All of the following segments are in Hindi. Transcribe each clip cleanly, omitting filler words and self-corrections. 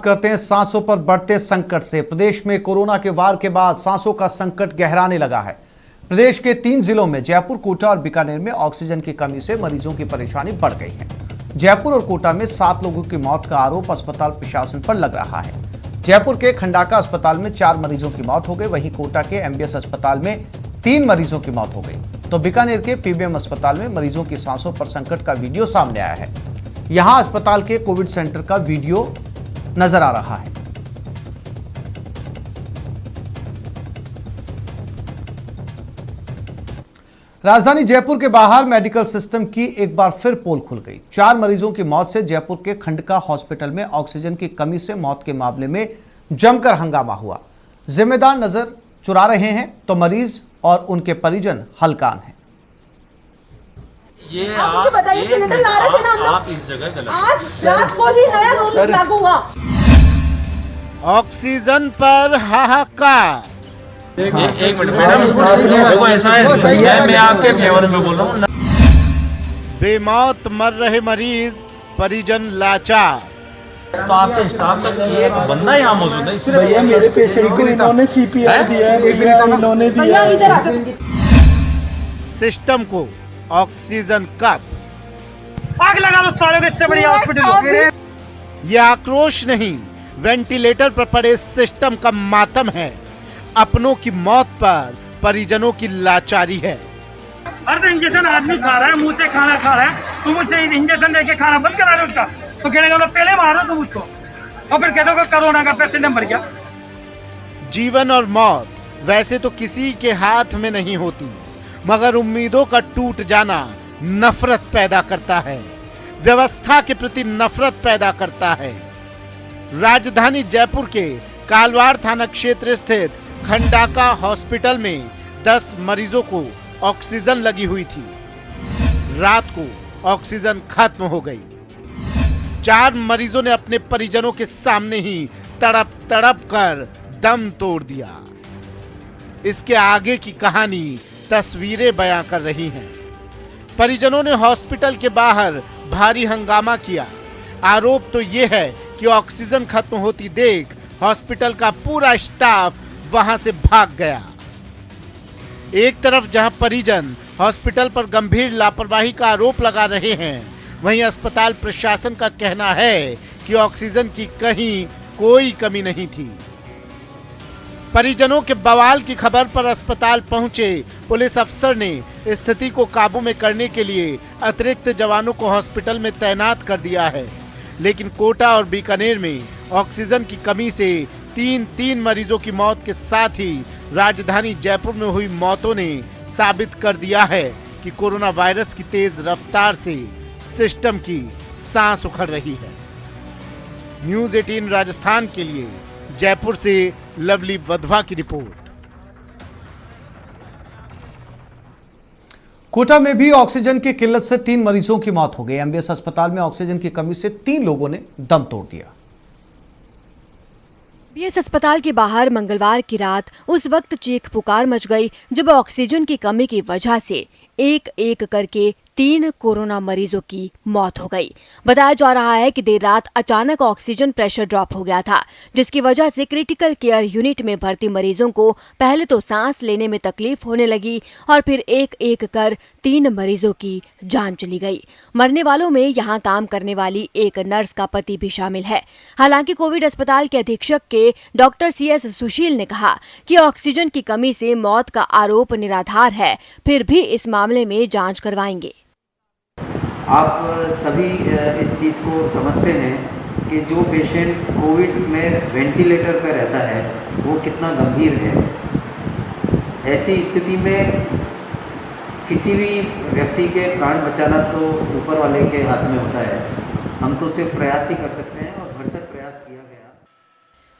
करते हैं सांसों पर बढ़ते संकट से। प्रदेश में कोरोना के वार के बाद सांसों का संकट गहराने लगा है। प्रदेश के 3 जिलों में जयपुर, कोटा और बीकानेर में ऑक्सीजन की कमी से मरीजों की परेशानी बढ़ गई है। जयपुर और कोटा में 7 लोगों की मौत का आरोप अस्पताल प्रशासन पर लग रहा है। जयपुर के खंडाका अस्पताल में 4 मरीजों की मौत हो गई, वहीं कोटा के MBS अस्पताल में 3 मरीजों की मौत हो गई। तो बीकानेर के PBM अस्पताल में मरीजों की सांसों पर संकट का वीडियो सामने आया है। यहां अस्पताल के कोविड सेंटर का वीडियो नजर आ रहा है। राजधानी जयपुर के बाहर मेडिकल सिस्टम की एक बार फिर पोल खुल गई। 4 मरीजों की मौत से जयपुर के खंडका हॉस्पिटल में ऑक्सीजन की कमी से मौत के मामले में जमकर हंगामा हुआ। जिम्मेदार नजर चुरा रहे हैं तो मरीज और उनके परिजन हलकान हैं। ये आप बताइए, सिलेंडर ला रहे थे ना आप इस जगह गलत। आज रात को भी नया रूल लागू हुआ। ऑक्सीजन पर हाहाकार। एक मिनट मैडम, देखो ऐसा है, मैं आपके फेवर में बोल रहा हूँ। बेमौत मर रहे मरीज, परिजन लाचार। तो आपके स्टाफ का एक बंदा यहाँ मौजूद है, इसलिए भैया मेरे पेशेंट को इन्होंने CPR दिया है, भैया इन्होंने दिया है। सिस्टम को ऑक्सीजन कप, आग लगा लो सालों के, इससे बड़ी हॉस्पिटल। ये आक्रोश नहीं, वेंटिलेटर पर पड़े सिस्टम का मातम है। अपनों की मौत पर परिजनों की लाचारी है। अर्ध इंजेक्शन आदमी खा रहा है, मुंह से खाना खा रहा है, तुम मुझसे इंजेक्शन देके खाना बंद करा दो उसका, तो कहने का पहले मारो तुम उसको, और फिर कहते हो कोरोना का पेशेंट बढ़ गया। जीवन और मौत वैसे तो किसी के हाथ में नहीं होती, मगर उम्मीदों का टूट जाना नफरत पैदा करता है, व्यवस्था के प्रति नफरत पैदा करता है। राजधानी जयपुर के कालवाड़ थाना क्षेत्र स्थित खंडाका हॉस्पिटल में 10 मरीजों को ऑक्सीजन लगी हुई थी। रात को ऑक्सीजन खत्म हो गई। 4 मरीजों ने अपने परिजनों के सामने ही तड़प तड़प कर दम तोड़ दिया। इसके आगे की कहानी तस्वीरें बयां कर रही हैं। परिजनों ने हॉस्पिटल के बाहर भारी हंगामा किया। आरोप तो यह है कि ऑक्सीजन खत्म होती देख हॉस्पिटल का पूरा स्टाफ वहां से भाग गया। एक तरफ जहां परिजन हॉस्पिटल पर गंभीर लापरवाही का आरोप लगा रहे हैं, वहीं अस्पताल प्रशासन का कहना है कि ऑक्सीजन की कहीं कोई कमी नहीं थी। परिजनों के बवाल की खबर पर अस्पताल पहुंचे पुलिस अफसर ने स्थिति को काबू में करने के लिए अतिरिक्त जवानों को हॉस्पिटल में तैनात कर दिया है। लेकिन कोटा और बीकानेर में ऑक्सीजन की कमी से 3 मरीजों की मौत के साथ ही राजधानी जयपुर में हुई मौतों ने साबित कर दिया है कि कोरोना वायरस की तेज रफ्तार से सिस्टम की सांस उखड़ रही है। न्यूज़ 18 राजस्थान के लिए जयपुर से लवली वधवा की रिपोर्ट। कोटा में भी ऑक्सीजन की किल्लत से 3 मरीजों की मौत हो गई। MBS अस्पताल में ऑक्सीजन की कमी से 3 लोगों ने दम तोड़ दिया। MBS अस्पताल के बाहर मंगलवार की रात उस वक्त चीख पुकार मच गई जब ऑक्सीजन की कमी की वजह से एक एक करके 3 कोरोना मरीजों की मौत हो गई। बताया जा रहा है कि देर रात अचानक ऑक्सीजन प्रेशर ड्रॉप हो गया था, जिसकी वजह से क्रिटिकल केयर यूनिट में भर्ती मरीजों को पहले तो सांस लेने में तकलीफ होने लगी और फिर एक एक कर 3 मरीजों की जान चली गई। मरने वालों में यहां काम करने वाली एक नर्स का पति भी शामिल है। हालांकि कोविड अस्पताल के अधीक्षक के डॉक्टर CS सुशील ने कहा कि ऑक्सीजन की कमी से मौत का आरोप निराधार है, फिर भी इस मामले में जांच करवाएंगे। आप सभी इस चीज़ को समझते हैं कि जो पेशेंट कोविड में वेंटिलेटर पर रहता है वो कितना गंभीर है। ऐसी स्थिति में किसी भी व्यक्ति के प्राण बचाना तो ऊपर वाले के हाथ में होता है। हम तो सिर्फ प्रयास ही कर सकते हैं और भरसक प्रयास किया गया।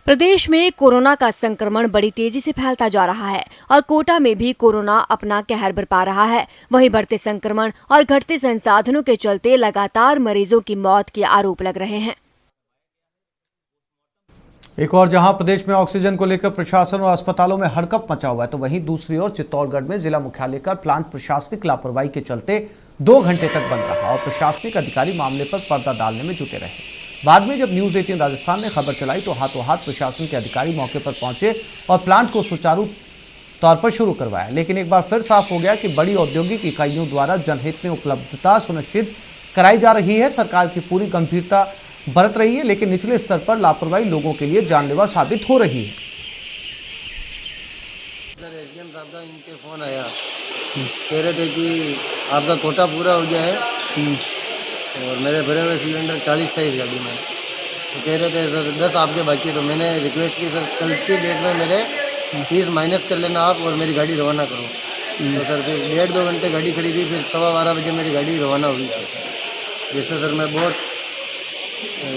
प्रदेश में कोरोना का संक्रमण बड़ी तेजी से फैलता जा रहा है और कोटा में भी कोरोना अपना कहर बरपा रहा है। वहीं बढ़ते संक्रमण और घटते संसाधनों के चलते लगातार मरीजों की मौत के आरोप लग रहे हैं। एक और जहां प्रदेश में ऑक्सीजन को लेकर प्रशासन और अस्पतालों में हड़कंप मचा हुआ है, तो वहीं दूसरी ओर चित्तौड़गढ़ में जिला मुख्यालय का प्लांट प्रशासनिक लापरवाही के चलते 2 घंटे तक बंद रहा और प्रशासनिक अधिकारी मामले पर पर्दा डालने में जुटे रहे। बाद में जब न्यूज 18 राजस्थान ने खबर चलाई तो हाथों हाथ प्रशासन के अधिकारी मौके पर पहुंचे और प्लांट को सुचारू तौर पर शुरू करवाया। लेकिन एक बार फिर साफ हो गया कि बड़ी औद्योगिक इकाइयों द्वारा जनहित में उपलब्धता सुनिश्चित कराई जा रही है। सरकार की पूरी गंभीरता बरत रही है, लेकिन निचले स्तर पर लापरवाही लोगों के लिए जानलेवा साबित हो रही है। एसडीएम साहब का इनके फोन आया, कह रहे थे कि आपका कोटा पूरा हो गया है और मेरे भरे हुए सिलेंडर 40 था इस गाड़ी में, तो कह रहे थे सर 10 आपके बाकी। तो मैंने रिक्वेस्ट की सर कल की डेट में मेरे 30 माइनस कर लेना आप और मेरी गाड़ी रवाना करो। तो सर फिर 1.5-2 घंटे गाड़ी खड़ी थी, फिर 12:15 बजे मेरी गाड़ी रवाना हुई यहाँ से। जिससे सर मैं बहुत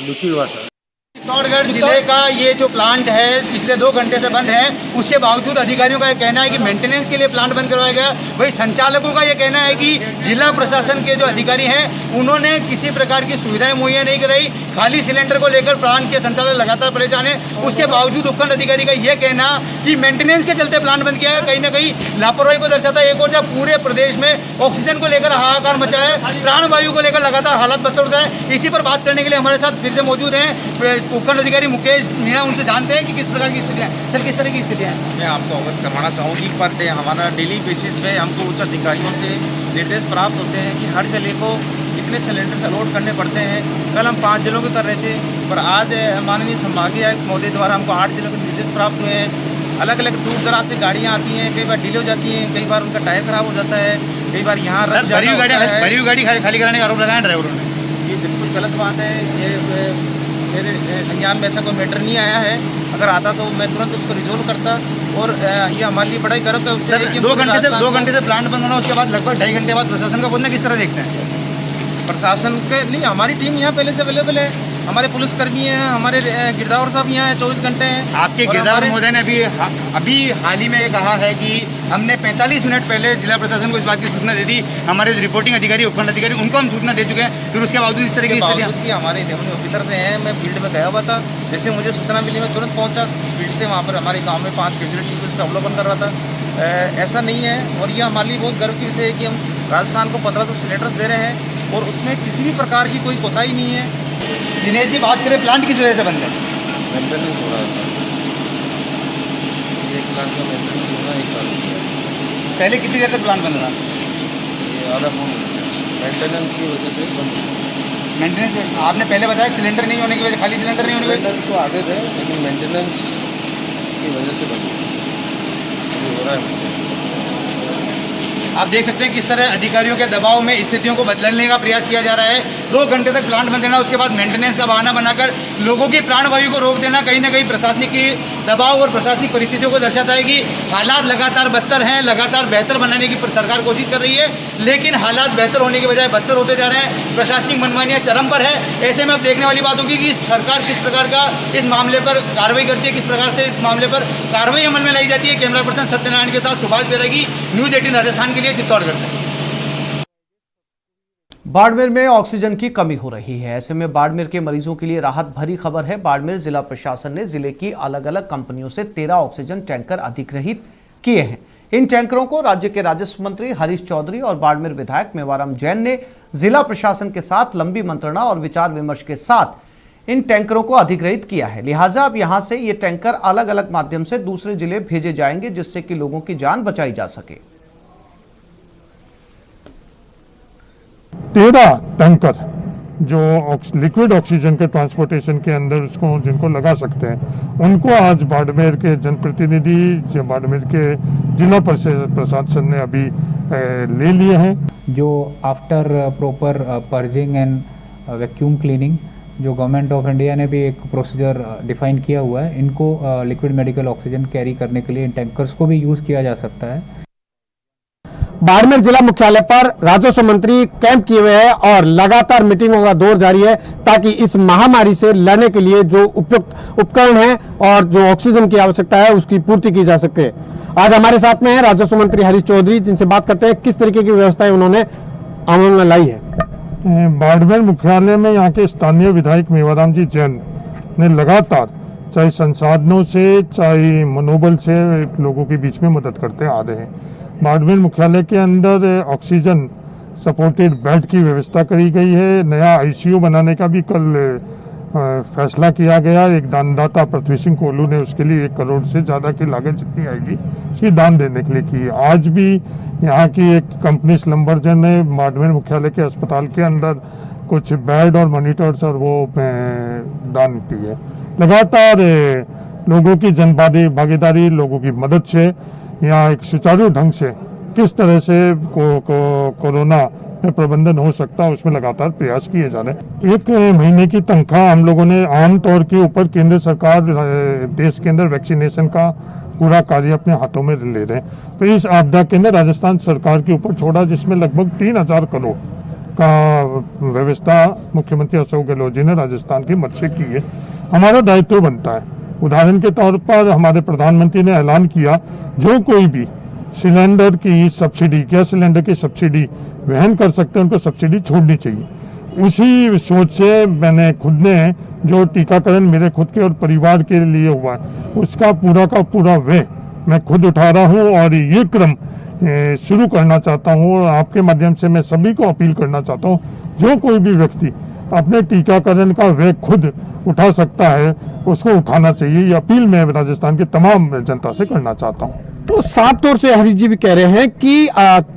दुखी हुआ सर। चित्तौड़गढ़ जिले का ये जो प्लांट है पिछले 2 घंटे से बंद है, उसके बावजूद अधिकारियों का ये कहना है कि मेंटेनेंस के लिए प्लांट बंद करवाया गया। वही संचालकों का ये कहना है कि जिला प्रशासन के जो अधिकारी हैं उन्होंने किसी प्रकार की सुविधाएं मुहैया नहीं कराई। खाली सिलेंडर को लेकर प्लांट के संचालक लगातार परेशान है। उसके बावजूद उपखंड अधिकारी का ये कहना कि मेंटेनेंस के चलते प्लांट बंद किया है, कहीं ना कहीं लापरवाही को दर्शाता है। एक और जब पूरे प्रदेश में ऑक्सीजन को लेकर हाहाकार मचा है, प्राणवायु को लेकर लगातार हालात बदतर होता है। इसी पर बात करने के लिए हमारे साथ फिर से मौजूद हैं उपखंड अधिकारी मुकेश मीणा। उनसे जानते हैं कि किस प्रकार की स्थितियाँ हैं। सर, किस तरह की स्थितियाँ हैं? मैं आपको अवगत करवाना चाहूँगी पर हमारा डेली बेसिस पे हमको उच्च अधिकारियों से निर्देश प्राप्त होते हैं कि हर जिले को इतने सिलेंडर अलॉट करने पड़ते हैं। कल हम 5 जिलों के कर रहे थे, पर आज माननीय संभागीय आयुक्त महोदय द्वारा हमको 8 जिलों के निर्देश प्राप्त हुए हैं। अलग अलग दूर दराज से गाड़ियाँ आती हैं, कई बार डिले हो जाती हैं, कई बार उनका टायर खराब हो जाता है, कई बार यहाँ भरी हुई गाड़ी खाली कराने का आरोप लगाया ड्राइवरों ने। ये बिल्कुल गलत बात है। ये मेरे संज्ञान में ऐसा कोई मैटर नहीं आया है। अगर आता तो मैं तुरंत उसको रिजोल्व करता और ये हमारे लिए बड़ा ही गर्व है उससे कि 2 घंटे से प्लांट बंद होना, उसके बाद लगभग 2.5 घंटे बाद प्रशासन का बोलना किस तरह देखते हैं? प्रशासन के नहीं, हमारी टीम यहाँ पहले से अवेलेबल है। हमारे पुलिसकर्मी हैं, हमारे गिरदावर साहब यहाँ हैं, 24 घंटे हैं। आपके गिरदावर महोदय ने अभी हाल ही में ये कहा है कि हमने 45 मिनट पहले जिला प्रशासन को इस बात की सूचना दे दी। हमारे रिपोर्टिंग अधिकारी, उपखंड अधिकारी, उनको हम सूचना दे चुके हैं, फिर उसके बावजूद इस तरह की स्थिति। हमारे रेवेन्यू ऑफिसर से हैं, मैं फील्ड में गया हुआ था, जैसे मुझे सूचना मिली मैं तुरंत पहुँचा फील्ड से। वहाँ पर हमारे गाँव में 5 कैजुअलिटी को उसका अवलोकन कर रहा था। ऐसा नहीं है और यह हमारे लिए बहुत गर्व की विषय है कि हम राजस्थान को 1500 सिलेंडर्स दे रहे हैं और उसमें किसी भी प्रकार की कोई कोताही नहीं है। दिनेश जी, बात करें प्लांट किस वजह से बंद है? मेंटेनेंस हो रहा था, 1 लाख का मेंटेनेंस होना 1 साल। पहले कितनी देर तक प्लांट बंद रहा? ये आधा मेंटेनेंस की वजह से बंद। मेंटेनेंस आपने पहले बताया सिलेंडर नहीं होने की वजह, खाली सिलेंडर नहीं होने की वजह। तो आगे थे लेकिन मेंटेनेंस की वजह से बंद हो रहा है। आप देख सकते हैं किस तरह अधिकारियों के दबाव में स्थितियों को बदलने का प्रयास किया जा रहा है। 2 घंटे तक प्लांट बंद रहना, उसके बाद मेंटेनेंस का बहाना बनाकर लोगों की प्राणवायु को रोक देना कहीं ना कहीं प्रशासनिक की दबाव और प्रशासनिक परिस्थितियों को दर्शाता है कि हालात लगातार बदतर हैं। लगातार बेहतर बनाने की सरकार कोशिश कर रही है, लेकिन हालात बेहतर होने के बजाय बदतर होते जा रहे हैं। प्रशासनिक मनमानियाँ चरम पर है। ऐसे में अब देखने वाली बात होगी कि सरकार किस प्रकार का इस मामले पर कार्रवाई करती है, किस प्रकार से इस मामले पर कार्रवाई अमल में लाई जाती है। कैमरा पर्सन सत्यनारायण के साथ सुभाष बैरागी, न्यूज 18 राजस्थान के लिए चित्तौड़गढ़ से। बाड़मेर में ऑक्सीजन की कमी हो रही है। ऐसे में बाड़मेर के मरीजों के लिए राहत भरी खबर है। बाड़मेर जिला प्रशासन ने जिले की अलग अलग कंपनियों से 13 ऑक्सीजन टैंकर अधिग्रहित किए हैं। इन टैंकरों को राज्य के राजस्व मंत्री हरीश चौधरी और बाड़मेर विधायक मेवाराम जैन ने जिला प्रशासन के साथ लंबी मंत्रणा और विचार विमर्श के साथ इन टैंकरों को अधिग्रहित किया है। लिहाजा अब यहां से ये टैंकर अलग अलग माध्यम से दूसरे जिले भेजे जाएंगे, जिससे कि लोगों की जान बचाई जा सके। 13 टैंकर जो लिक्विड ऑक्सीजन के ट्रांसपोर्टेशन के अंदर उसको जिनको लगा सकते हैं, उनको आज बाड़मेर के जनप्रतिनिधि, बाड़मेर के जिला प्रशासन ने अभी ले लिए हैं। जो after proper purging and vacuum cleaning जो गवर्नमेंट ऑफ इंडिया ने भी एक प्रोसीजर डिफाइन किया हुआ है, इनको लिक्विड मेडिकल ऑक्सीजन कैरी करने के लिए इन टैंकर्स को भी यूज़ किया जा सकता है। बाड़मेर जिला मुख्यालय पर राजस्व मंत्री कैंप किए हुए हैं और लगातार मीटिंगों का दौर जारी है, ताकि इस महामारी से लड़ने के लिए जो उपयुक्त उपकरण हैं और जो ऑक्सीजन की आवश्यकता है उसकी पूर्ति की जा सके। आज हमारे साथ में है राजस्व मंत्री हरीश चौधरी, जिनसे बात करते हैं किस तरीके की व्यवस्थाएं उन्होंने अमल में लाई है। बाड़मेर मुख्यालय में यहाँ के स्थानीय विधायक मेवाराम जी जैन ने लगातार चाहे संसाधनों से चाहे मनोबल से लोगों के बीच में मदद करते आ रहे हैं। बाड़मेर मुख्यालय के अंदर ऑक्सीजन सपोर्टेड बेड की व्यवस्था करी गई है। नया आईसीयू बनाने का भी कल फैसला किया गया। एक दानदाता पृथ्वी सिंह कोल्लू ने उसके लिए 1 करोड़ से ज़्यादा की लागत जितनी आएगी उसकी दान देने के लिए की। आज भी यहाँ की एक कंपनी स्लम्बरजन ने बाड़मेर मुख्यालय के अस्पताल के अंदर कुछ बेड और मॉनिटर्स और वो दान की है। लगातार लोगों की जन भागीदारी, लोगों की मदद से यहाँ एक सुचारू ढंग से किस तरह से कोरोना में प्रबंधन हो सकता है उसमें लगातार प्रयास किए जा रहे हैं। 1 महीने की तनख्वाह हम लोगों ने आमतौर के ऊपर केंद्र सरकार देश के अंदर वैक्सीनेशन का पूरा कार्य अपने हाथों में ले रहे हैं। तो इस आपदा केंद्र राजस्थान सरकार के ऊपर छोड़ा, जिसमें लगभग 3000 करोड़ का व्यवस्था मुख्यमंत्री अशोक गहलोत जी ने राजस्थान की मदद से की है। हमारा दायित्व बनता है। उदाहरण के तौर पर हमारे प्रधानमंत्री ने ऐलान किया, जो कोई भी सिलेंडर की सब्सिडी, गैस सिलेंडर की सब्सिडी वहन कर सकते हैं उनको सब्सिडी छोड़नी चाहिए। उसी सोच से मैंने खुद ने जो टीकाकरण मेरे खुद के और परिवार के लिए हुआ है उसका पूरा का पूरा व्यय मैं खुद उठा रहा हूँ और ये क्रम शुरू करना चाहता हूँ। और आपके माध्यम से मैं सभी को अपील करना चाहता हूँ, जो कोई भी व्यक्ति अपने टीकाकरण का व्यय खुद उठा सकता है उसको उठाना चाहिए। ये अपील मैं राजस्थान की तमाम जनता से करना चाहता हूँ। तो साफ तौर से हरीश जी भी कह रहे हैं कि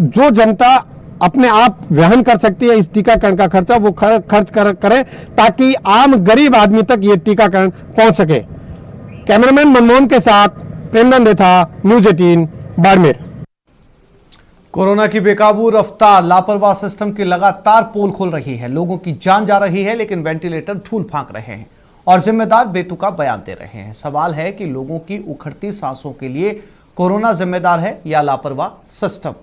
जो जनता अपने आप वहन कर सकती है इस टीकाकरण का खर्चा, वो खर्च करे ताकि आम गरीब आदमी तक ये टीकाकरण पहुंच सके। कैमरामैन मनमोहन के साथ प्रेमनंद रेथा, न्यूज 18 बाड़मेर। कोरोना की बेकाबू रफ्तार, लापरवाह सिस्टम की लगातार पोल खुल रही है। लोगों की जान जा रही है लेकिन वेंटिलेटर धूल फांक रहे हैं और जिम्मेदार बेतुका बयान दे रहे हैं। सवाल है कि लोगों की उखड़ती सांसों के लिए कोरोना जिम्मेदार है या लापरवाह सिस्टम।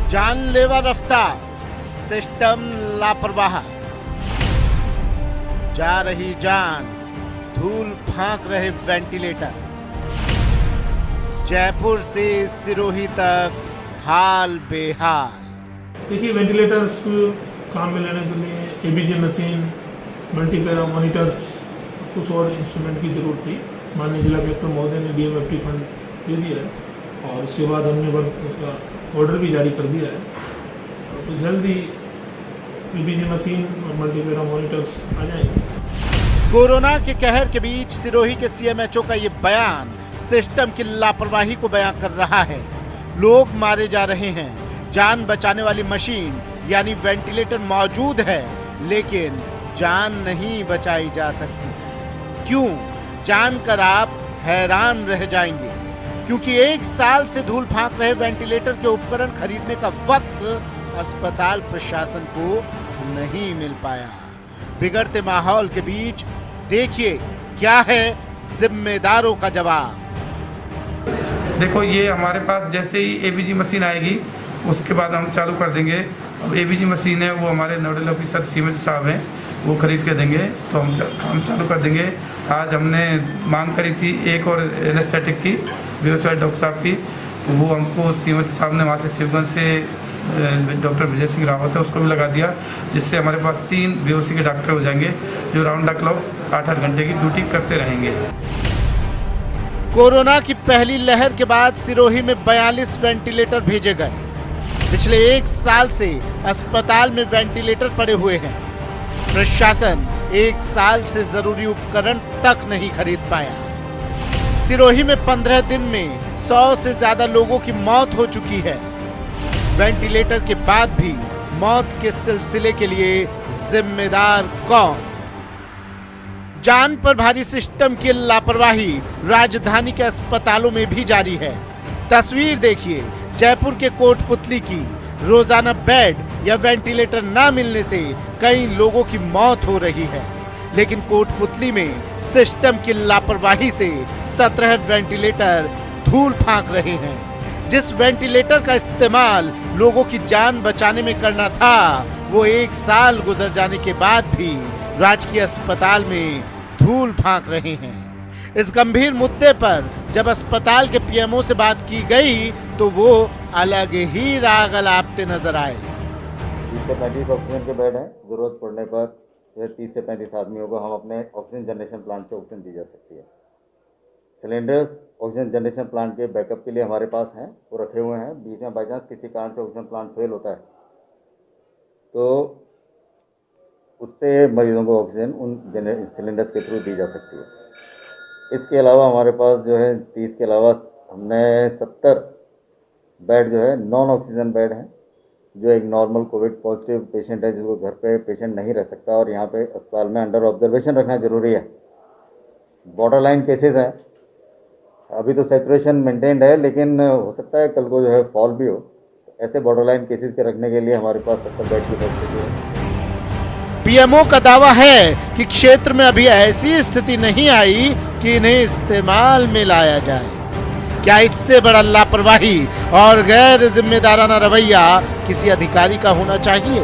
जानलेवा रफ्तार, सिस्टम लापरवाह। जा रही जान, धूल फांक रहे वेंटिलेटर। जयपुर से सिरोही तक हाल बेहाल। देखिए, वेंटिलेटर्स काम में लेने के लिए एबीजी मशीन, मल्टीपैरा मॉनिटर्स, कुछ और इंस्ट्रूमेंट की जरूरत थी। माननीय जिला कलेक्टर महोदय ने डीएमएफटी फंड दे दिया है और उसके बाद हमने उसका ऑर्डर भी जारी कर दिया है। तो जल्दी एबीजी मशीन और मल्टीपैरा मॉनिटर्स आ जाएंगे। कोरोना के कहर के बीच सिरोही के सीएमएचओ का ये बयान सिस्टम की लापरवाही को बयान कर रहा है। लोग मारे जा रहे हैं, जान बचाने वाली मशीन यानी वेंटिलेटर मौजूद है लेकिन जान नहीं बचाई जा सकती। क्यों? जानकर आप हैरान रह जाएंगे, क्योंकि 1 साल से धूल फांक रहे वेंटिलेटर के उपकरण खरीदने का वक्त अस्पताल प्रशासन को नहीं मिल पाया। बिगड़ते माहौल के बीच देखिए क्या है जिम्मेदारों का जवाब। देखो, ये हमारे पास जैसे ही एबीजी मशीन आएगी उसके बाद हम चालू कर देंगे। अब एबीजी मशीन है वो हमारे नोडल ऑफिसर सीमेंट साहब हैं, वो खरीद के देंगे तो हम चालू कर देंगे। आज हमने मांग करी थी एक और एनेस्थेटिक की, बेहोश डॉक्टर साहब की, वो हमको सीमेंट साहब ने वहाँ से शिवगंज से डॉक्टर विजय सिंह रावत है उसको भी लगा दिया, जिससे हमारे पास 3 बेहोशी के डॉक्टर हो जाएंगे जो राउंड द क्लॉक 8-8 घंटे की ड्यूटी करते रहेंगे। कोरोना की पहली लहर के बाद सिरोही में 42 वेंटिलेटर भेजे गए। पिछले 1 साल से अस्पताल में वेंटिलेटर पड़े हुए हैं। प्रशासन 1 साल से जरूरी उपकरण तक नहीं खरीद पाया। सिरोही में 15 दिन में 100 से ज्यादा लोगों की मौत हो चुकी है। वेंटिलेटर के बाद भी मौत के सिलसिले के लिए जिम्मेदार कौन? जान पर भारी सिस्टम की लापरवाही राजधानी के अस्पतालों में भी जारी है। तस्वीर देखिए जयपुर के कोटपुतली की। रोजाना बेड या वेंटिलेटर ना मिलने से कई लोगों की मौत हो रही है, लेकिन कोटपुतली में सिस्टम की लापरवाही से 17 वेंटिलेटर धूल फांक रहे हैं। जिस वेंटिलेटर का इस्तेमाल लोगों की जान बचाने में करना था, वो 1 साल गुजर जाने के बाद भी राजकीय अस्पताल में धूल फांक रहे हैं। इस गंभीर मुद्दे पर जब अस्पताल के पीएमओ से बात की गई तो वो अलग ही राग अलापते नजर आए। ऑक्सीजन के बेड हैं, जरूरत पड़ने पर जो है 30 से 35 आदमियों को हम अपने ऑक्सीजन जनरेशन प्लांट से ऑक्सीजन दी जा सकती है। सिलेंडर्स ऑक्सीजन जनरेशन प्लांट के बैकअप के लिए हमारे पास हैं, वो रखे हुए हैं। बीच में बाई चांस किसी कारण से ऑक्सीजन प्लांट फेल होता है तो उससे मरीजों को ऑक्सीजन उन सिलेंडर्स के थ्रू दी जा सकती है। इसके अलावा हमारे पास जो है 30 के अलावा हमने 70 बेड जो है नॉन ऑक्सीजन बेड हैं, जो एक नॉर्मल कोविड पॉजिटिव पेशेंट है जिसको घर पे पेशेंट नहीं रह सकता और यहाँ पे अस्पताल में अंडर ऑब्जर्वेशन रखना जरूरी है। बॉर्डर लाइन केसेज हैं, अभी तो सैचुरेशन मेंटेन्ड है लेकिन हो सकता है कल को जो है फॉल भी हो। ऐसे बॉर्डर लाइन केसेज के रखने के लिए हमारे पास 70 बेड की फैसिलिटी है। पीएमओ का दावा है कि क्षेत्र में अभी ऐसी स्थिति नहीं आई कि इन्हें इस्तेमाल में लाया जाए। क्या इससे बड़ा लापरवाही और गैर जिम्मेदाराना रवैया किसी अधिकारी का होना चाहिए?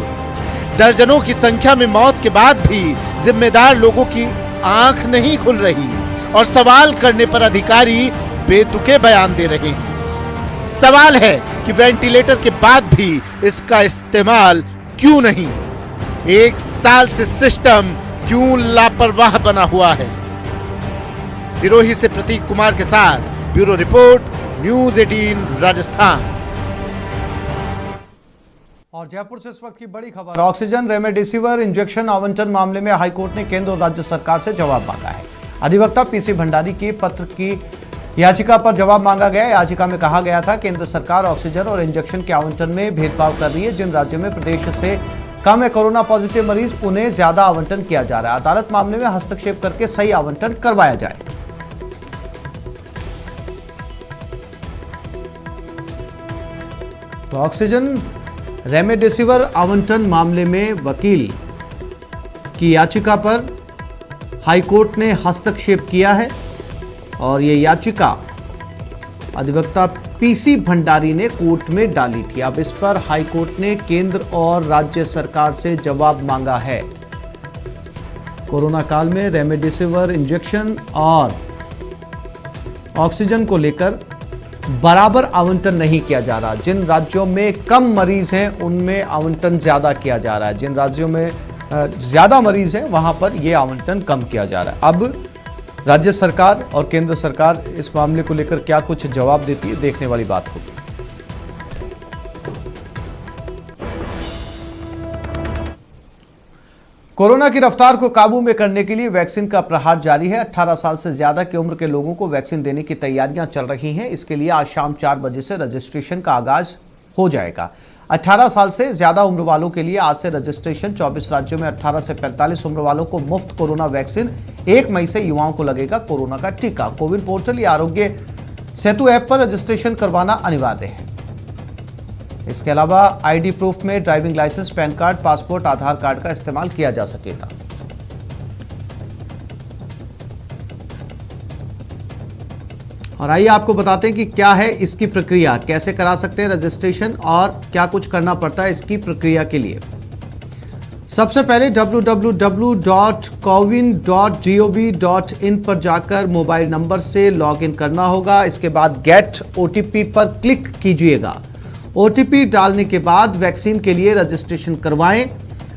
दर्जनों की संख्या में मौत के बाद भी जिम्मेदार लोगों की आंख नहीं खुल रही और सवाल करने पर अधिकारी बेतुके बयान दे रहे हैं। सवाल है कि वेंटिलेटर के बाद भी इसका इस्तेमाल क्यों नहीं? 1 साल से सिस्टम क्यों लापरवाह बना हुआ है? सिरोही से प्रतीक कुमार के साथ ब्यूरो रिपोर्ट, न्यूज़ 18 राजस्थान। और जयपुर से इस वक्त की बड़ी खबर, ऑक्सीजन रेमडेसिविर इंजेक्शन आवंटन मामले में हाईकोर्ट ने केंद्र और राज्य सरकार से जवाब मांगा है। अधिवक्ता पीसी भंडारी की पत्र की याचिका पर जवाब मांगा गया। याचिका में कहा गया था केंद्र सरकार ऑक्सीजन और इंजेक्शन के आवंटन में भेदभाव कर रही है। जिन राज्यों में प्रदेश से कम है कोरोना पॉजिटिव मरीज, उन्हें ज्यादा आवंटन किया जा रहा है। अदालत मामले में हस्तक्षेप करके सही आवंटन करवाया जाए। तो ऑक्सीजन रेमडेसिविर आवंटन मामले में वकील की याचिका पर हाईकोर्ट ने हस्तक्षेप किया है और ये याचिका अधिवक्ता पीसी भंडारी ने कोर्ट में डाली थी। अब इस पर हाईकोर्ट ने केंद्र और राज्य सरकार से जवाब मांगा है। कोरोना काल में रेमडेसिविर इंजेक्शन और ऑक्सीजन को लेकर बराबर आवंटन नहीं किया जा रहा। जिन राज्यों में कम मरीज हैं उनमें आवंटन ज्यादा किया जा रहा है, जिन राज्यों में ज्यादा मरीज हैं वहां पर यह आवंटन कम किया जा रहा है। अब राज्य सरकार और केंद्र सरकार इस मामले को लेकर क्या कुछ जवाब देती है, देखने वाली बात होगी। कोरोना की रफ्तार को काबू में करने के लिए वैक्सीन का प्रहार जारी है। 18 साल से ज्यादा की उम्र के लोगों को वैक्सीन देने की तैयारियां चल रही हैं। इसके लिए आज शाम 4 बजे से रजिस्ट्रेशन का आगाज हो जाएगा। 18 साल से ज्यादा उम्र वालों के लिए आज से रजिस्ट्रेशन। 24 राज्यों में 18 से 45 उम्र वालों को मुफ्त कोरोना वैक्सीन। 1 मई से युवाओं को लगेगा कोरोना का टीका। कोविन पोर्टल या आरोग्य सेतु ऐप पर रजिस्ट्रेशन करवाना अनिवार्य है। इसके अलावा आईडी प्रूफ में driving licence, PAN card, passport, Aadhaar card का इस्तेमाल किया जा सकेगा। और आइए आपको बताते हैं कि क्या है इसकी प्रक्रिया, कैसे करा सकते हैं रजिस्ट्रेशन और क्या कुछ करना पड़ता है इसकी प्रक्रिया के लिए। सबसे पहले www.cowin.gov.in पर जाकर मोबाइल नंबर से लॉगिन करना होगा। इसके बाद गेट ओटीपी पर क्लिक कीजिएगा। ओटीपी डालने के बाद वैक्सीन के लिए रजिस्ट्रेशन करवाएं।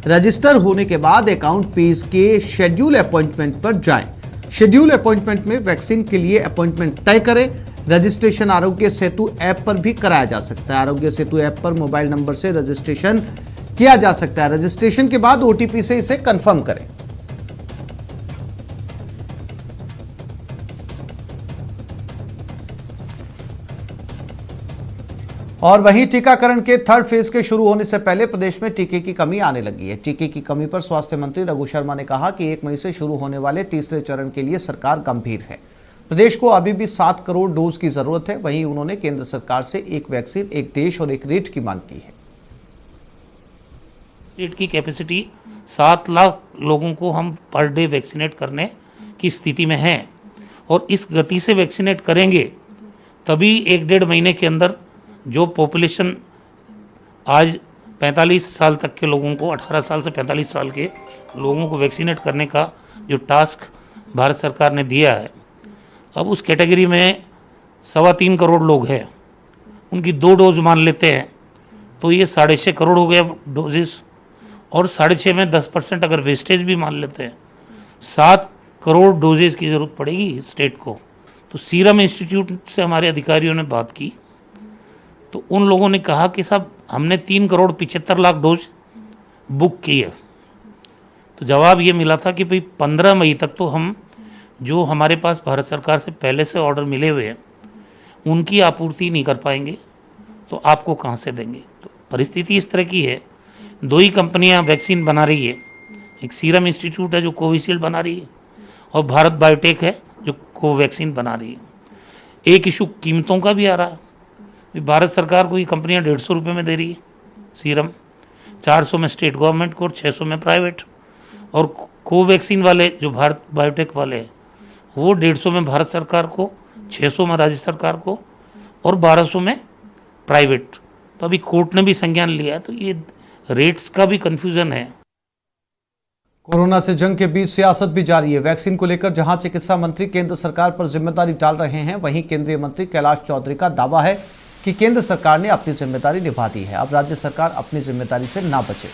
रजिस्टर होने के बाद अकाउंट पेज के शेड्यूल अपॉइंटमेंट पर जाएं। शेड्यूल अपॉइंटमेंट में वैक्सीन के लिए अपॉइंटमेंट तय करें। रजिस्ट्रेशन आरोग्य सेतु ऐप पर भी कराया जा सकता है। आरोग्य सेतु ऐप पर मोबाइल नंबर से रजिस्ट्रेशन किया जा सकता है। रजिस्ट्रेशन के बाद ओटीपी से इसे कंफर्म करें। और वहीं टीकाकरण के 3rd फेज के शुरू होने से पहले प्रदेश में टीके की कमी आने लगी है। टीके की कमी पर स्वास्थ्य मंत्री रघु शर्मा ने कहा कि 1 मई से शुरू होने वाले तीसरे चरण के लिए सरकार गंभीर है। प्रदेश को अभी भी 7 करोड़ डोज की जरूरत है। वहीं उन्होंने केंद्र सरकार से एक वैक्सीन, एक देश और एक रेट की मांग की है। रेट की कैपेसिटी 7 लाख लोगों को हम पर डे वैक्सीनेट करने की स्थिति में हैं और इस गति से वैक्सीनेट करेंगे तभी 1-1.5 महीने के अंदर जो पॉपुलेशन आज 45 साल तक के लोगों को, 18 साल से 45 साल के लोगों को वैक्सीनेट करने का जो टास्क भारत सरकार ने दिया है, अब उस कैटेगरी में 3.25 करोड़ लोग हैं। उनकी 2 डोज मान लेते हैं तो ये 6.5 करोड़ हो गया डोजेस और 6.5 में 10% अगर वेस्टेज भी मान लेते हैं, 7 करोड़ डोजेज की ज़रूरत पड़ेगी स्टेट को। तो सीरम इंस्टीट्यूट से हमारे अधिकारियों ने बात की तो उन लोगों ने कहा कि साहब हमने 3 करोड़ 75 लाख डोज बुक की है। तो जवाब ये मिला था कि भाई 15 मई तक तो हम जो हमारे पास भारत सरकार से पहले से ऑर्डर मिले हुए हैं उनकी आपूर्ति नहीं कर पाएंगे, तो आपको कहाँ से देंगे। तो परिस्थिति इस तरह की है, 2 ही कंपनियां वैक्सीन बना रही है, एक सीरम इंस्टीट्यूट है जो कोविशील्ड बना रही है और भारत बायोटेक है जो कोवैक्सीन बना रही है। एक इशू कीमतों का भी आ रहा है, भारत सरकार को ये कंपनियां 150 रुपये में दे रही है सीरम, 400 में स्टेट गवर्नमेंट को और 600 में प्राइवेट, और कोवैक्सीन वाले जो भारत बायोटेक वाले हैं वो 150 में भारत सरकार को, 600 में राज्य सरकार को और 1200 में प्राइवेट। तो अभी कोर्ट ने भी संज्ञान लिया है, तो ये रेट्स का भी कंफ्यूजन है। कोरोना से जंग के बीच सियासत भी जारी है। वैक्सीन को लेकर जहां चिकित्सा मंत्री केंद्र सरकार पर जिम्मेदारी डाल रहे हैं, वहीं केंद्रीय मंत्री कैलाश चौधरी का दावा है कि केंद्र सरकार ने अपनी जिम्मेदारी निभा दी है, अब राज्य सरकार अपनी जिम्मेदारी से ना बचे।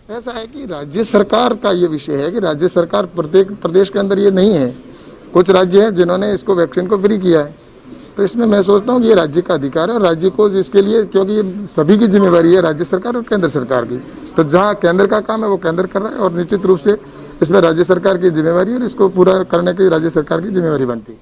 ऐसा है कि राज्य सरकार का ये विषय है कि राज्य सरकार प्रत्येक प्रदेश के अंदर ये नहीं है। कुछ राज्य हैं जिन्होंने इसको वैक्सीन को फ्री किया है, तो इसमें मैं सोचता हूँ कि ये राज्य का अधिकार है और राज्य को इसके लिए, क्योंकि ये सभी की जिम्मेवारी है, राज्य सरकार और केंद्र सरकार की। तो जहाँ केंद्र का काम है वो केंद्र कर रहा है और निश्चित रूप से इसमें राज्य सरकार की जिम्मेवारी है और इसको पूरा करने की राज्य सरकार की जिम्मेवारी बनती है।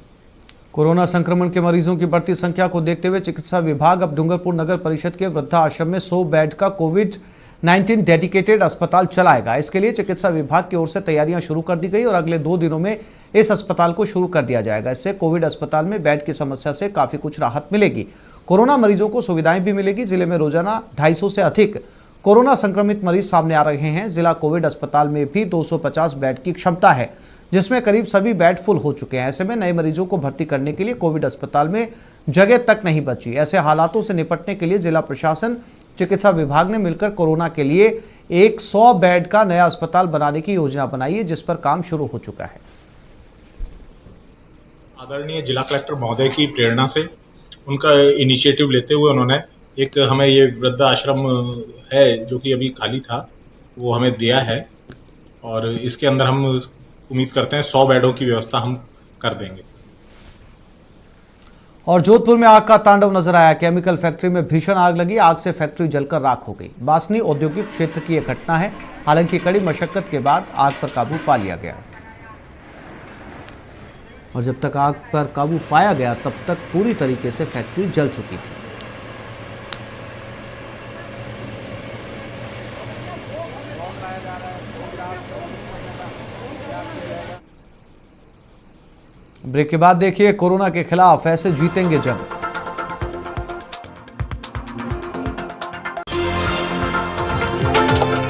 कोरोना संक्रमण के मरीजों की बढ़ती संख्या को देखते हुए चिकित्सा विभाग अब डूंगरपुर नगर परिषद के वृद्धाश्रम में 100 बेड का कोविड-19 डेडिकेटेड अस्पताल चलाएगा। इसके लिए चिकित्सा विभाग की ओर से तैयारियां शुरू कर दी गई और अगले 2 दिनों में इस अस्पताल को शुरू कर दिया जाएगा। इससे कोविड अस्पताल में बेड की समस्या से काफी कुछ राहत मिलेगी। कोरोना मरीजों को सुविधाएं भी मिलेगी। जिले में रोजाना 250 से अधिक कोरोना संक्रमित मरीज सामने आ रहे हैं। जिला कोविड अस्पताल में भी 250 बेड की क्षमता है, जिसमें करीब सभी बेड फुल हो चुके हैं। ऐसे में नए मरीजों को भर्ती करने के लिए कोविड अस्पताल में जगह तक नहीं बची। ऐसे हालातों से निपटने के लिए जिला प्रशासन, चिकित्सा विभाग ने मिलकर कोरोना के लिए एक 100 बेड का नया अस्पताल बनाने की योजना बनाई है, जिस पर काम शुरू हो चुका है। आदरणीय जिला कलेक्टर महोदय की प्रेरणा से, उनका इनिशिएटिव लेते हुए उन्होंने एक हमें ये वृद्ध आश्रम है जो कि अभी खाली था वो हमें दिया है और इसके अंदर हम उम्मीद करते हैं 100 बेडों की व्यवस्था हम कर देंगे। और जोधपुर में आग का तांडव नजर आया। केमिकल फैक्ट्री में भीषण आग लगी। आग से फैक्ट्री जलकर राख हो गई। बासनी औद्योगिक क्षेत्र की यह घटना है। हालांकि कड़ी मशक्कत के बाद आग पर काबू पा लिया गया और जब तक आग पर काबू पाया गया तब तक पूरी तरीके से फैक्ट्री जल चुकी थी। ब्रेक के बाद देखिए, कोरोना के खिलाफ ऐसे जीतेंगे जंग।